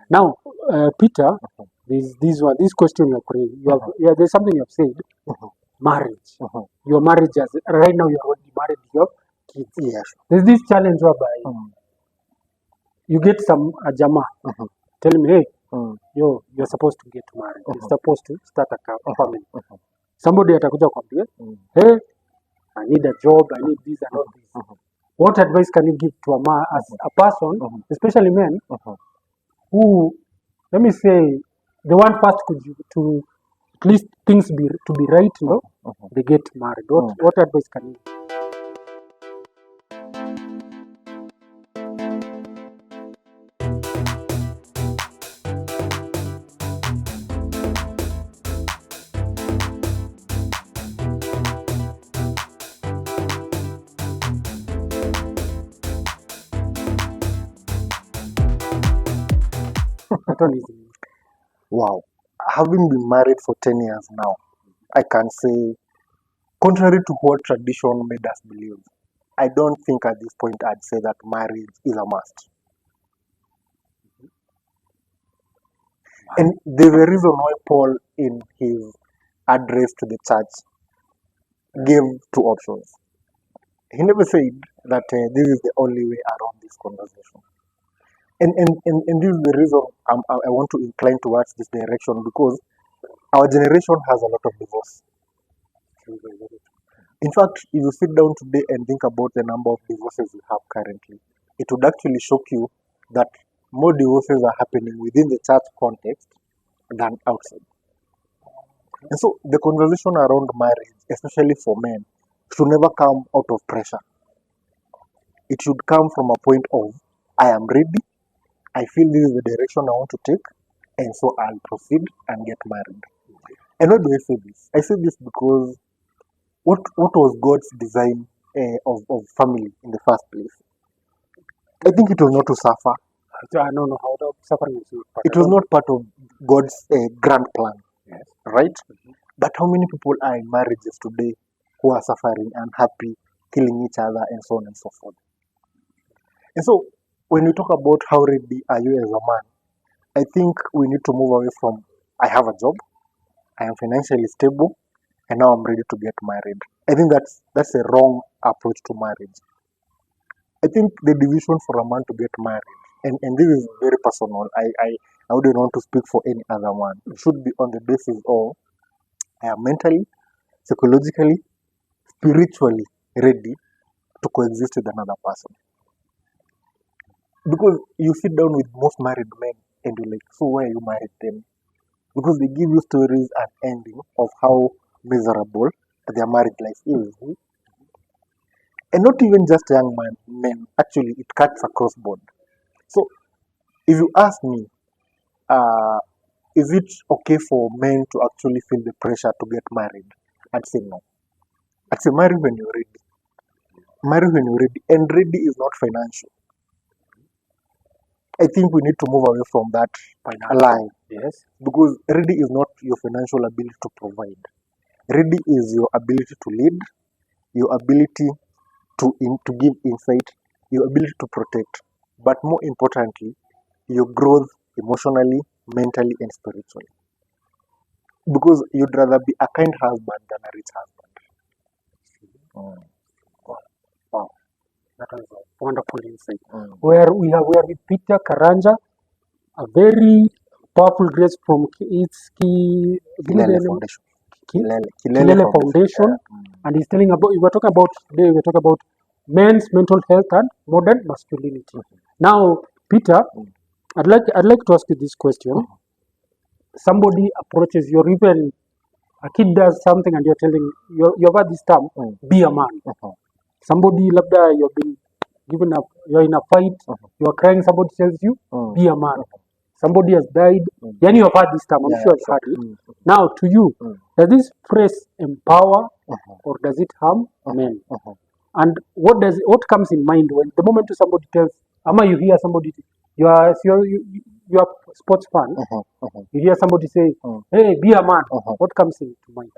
Now, Peter, this question you're praying, there's something you have said, marriage. Your marriage, right now you're already married, you have kids. Yes. There's this challenge whereby you get a jama, tell me, hey, you're supposed to get married. You're supposed to start a family. Somebody atakuja kwambia, hey, I need a job, I need this and all this. What advice can you give to a person, especially men, who, let me say, they want first to at least things to be right, they get married. What advice can you give? Wow. Having been married for 10 years now, I can say, contrary to what tradition made us believe, I don't think at this point I'd say that marriage is a must. And there's a reason why Paul, in his address to the church, gave two options. He never said that this is the only way around this conversation. And this is the reason I want to incline towards this direction, because our generation has a lot of divorce. In fact, if you sit down today and think about the number of divorces we have currently, it would actually shock you that more divorces are happening within the church context than outside. And so the conversation around marriage, especially for men, should never come out of pressure. It should come from a point of, I am ready, I feel this is the direction I want to take, and so I'll proceed and get married. And why do I say this? I say this because what was God's design of family in the first place? I think it was not to suffer. I don't know how the suffering is not part. It was not part of God's grand plan, yes, right? But how many people are in marriages today who are suffering, unhappy, killing each other, and so on and so forth? And so, when we talk about how ready are you as a man, I think we need to move away from, I have a job, I am financially stable, and now I'm ready to get married. I think that's a wrong approach to marriage. I think the division for a man to get married, and this is very personal, I wouldn't want to speak for any other man. It should be on the basis of, I am mentally, psychologically, spiritually ready to coexist with another person. Because you sit down with most married men and you're like, so why are you married then? Because they give you stories and ending of how miserable their married life is. And not even just young men, actually it cuts across board. So if you ask me, is it okay for men to actually feel the pressure to get married? I'd say no. I'd say marry when you're ready. Marry when you're ready. And ready is not financial. I think we need to move away from that line. Yes. Because ready is not your financial ability to provide. Ready is your ability to lead, your ability to give insight, your ability to protect, but more importantly, your growth emotionally, mentally, and spiritually. Because you'd rather be a kind husband than a rich husband. Wow. That was a wonderful insight. Where we are with Peter Karanja, a very powerful grace from Kilele Foundation. Kilele Foundation. And he's telling about, today we were talking about men's mental health and modern masculinity. Now, Peter, I'd like to ask you this question. Somebody approaches you, or even a kid does something and you're telling, you've had this term, be a man. Somebody, you've been given up, you're in a fight, you're crying, somebody tells you, be a man. Somebody has died, then you have had this term, I'm sure you've had it. Now, to you, does this phrase empower or does it harm men? And what comes in mind when the moment somebody tells, Ama, you hear somebody, you're a sports fan, you hear somebody say, hey, be a man, what comes into mind?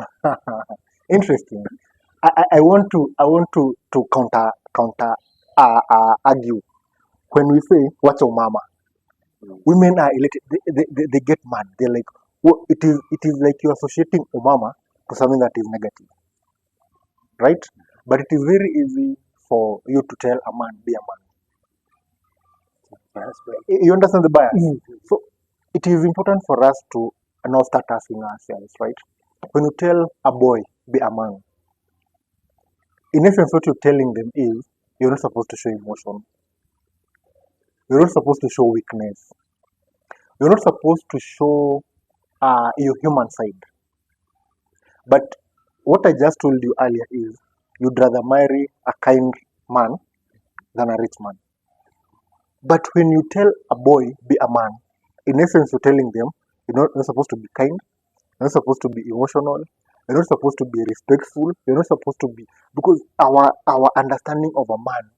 Interesting. I want to counter argue when we say, what's your mama? Women are elated. They get mad. They're like, it is like you're associating Obama to something that is negative, right? But it is very easy for you to tell a man, be a man. You understand the bias? So it is important for us to now start asking ourselves, right? When you tell a boy, be a man, in essence, what you're telling them is you're not supposed to show emotion. You're not supposed to show weakness. You're not supposed to show your human side. But what I just told you earlier is you'd rather marry a kind man than a rich man. But when you tell a boy, be a man, in essence, you're telling them you're not supposed to be kind, you're not supposed to be emotional, you're not supposed to be respectful, you're not supposed to be, because our understanding of a man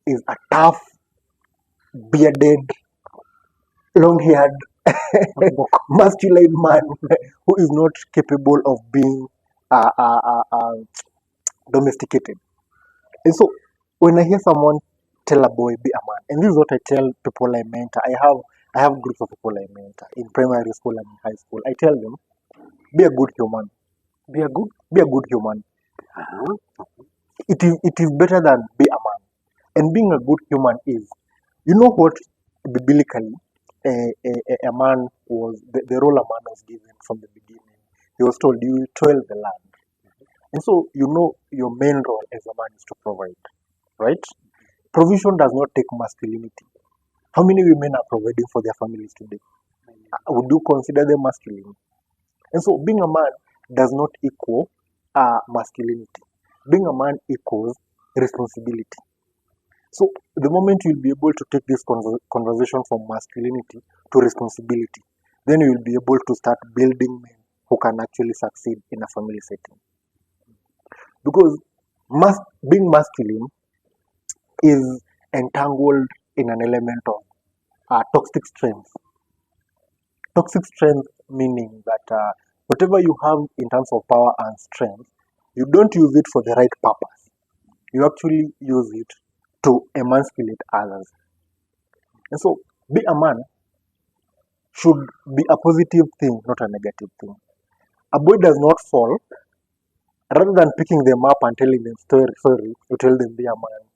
is a tough, bearded, long-haired, masculine man who is not capable of being domesticated. And so when I hear someone tell a boy, be a man, and this is what I tell people I mentor. I have groups of people I mentor in primary school and in high school. I tell them, be a good human. Be a good human. It is better than be a man. And being a good human is, you know what, biblically, a man was, the role a man was given from the beginning. He was told, you will toil the land. And so, you know, your main role as a man is to provide, right? Provision does not take masculinity. How many women are providing for their families today? Would you consider them masculine? And so, being a man does not equal masculinity. Being a man equals responsibility. So, the moment you'll be able to take this conversation from masculinity to responsibility, then you will be able to start building men who can actually succeed in a family setting. Because being masculine is entangled in an element of toxic strength. Toxic strength meaning that whatever you have in terms of power and strength, you don't use it for the right purpose. You actually use it to emasculate others. And so, be a man should be a positive thing, not a negative thing. A boy does not fall. Rather than picking them up and telling them sorry, you tell them be a man.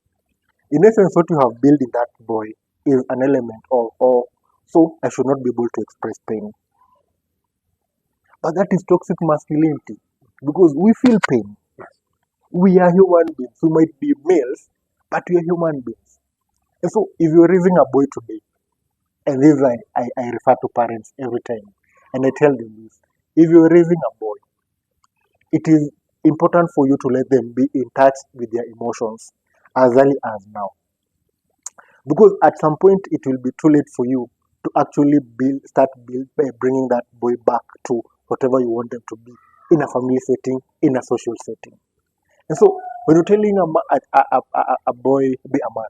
In essence, what you have built in that boy is an element of, so I should not be able to express pain. But that is toxic masculinity, because we feel pain. We are human beings. We might be males, but we are human beings. And so, if you're raising a boy today, and this I refer to parents every time, and I tell them this, if you're raising a boy, it is important for you to let them be in touch with their emotions as early as now. Because at some point, it will be too late for you to actually start bringing that boy back to whatever you want them to be in a family setting, in a social setting. And so, when you're telling a boy, be a man,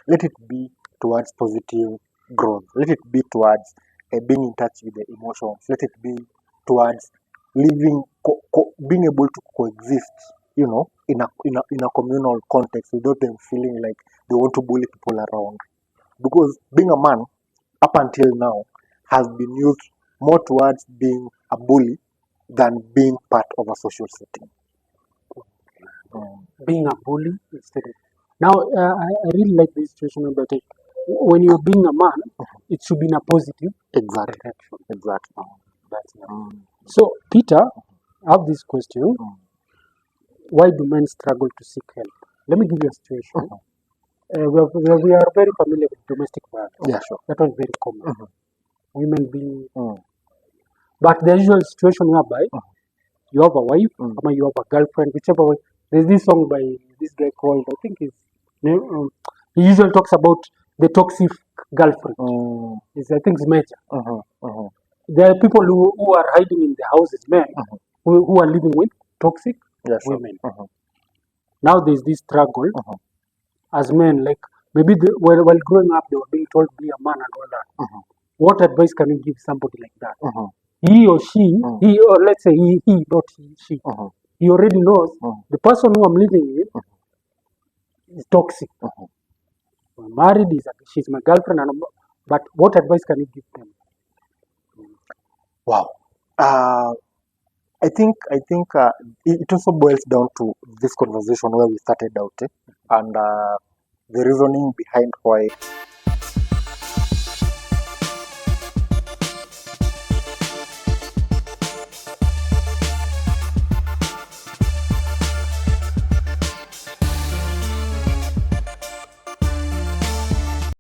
let it be towards positive growth. Let it be towards being in touch with the emotions. Let it be towards living, being able to coexist, you know, in a communal context without them feeling like they want to bully people around. Because being a man, up until now, has been used more towards being a bully than being part of a social setting. Being a bully instead of... Now, I really like this situation, but when you're being a man, it should be in a positive direction. Exactly. So, Peter, I have this question. Why do men struggle to seek help? Let me give you a situation. We are very familiar with domestic violence. Yeah, sure. That was very common. Women being... But the usual situation whereby you have a wife, or you have a girlfriend, whichever way. There's this song by this guy called, I think he usually talks about the toxic girlfriend. I think it's Major. There are people who are hiding in the houses, men, who are living with toxic women. Now there's this struggle as men, like maybe while growing up, they were being told be a man and all that. What advice can you give somebody like that? He or she, or let's say he not she, he already knows the person who I'm living with is toxic. We're married, she's my girlfriend, and But what advice can you give them? Wow. I think it also boils down to this conversation where we started out, and the reasoning behind why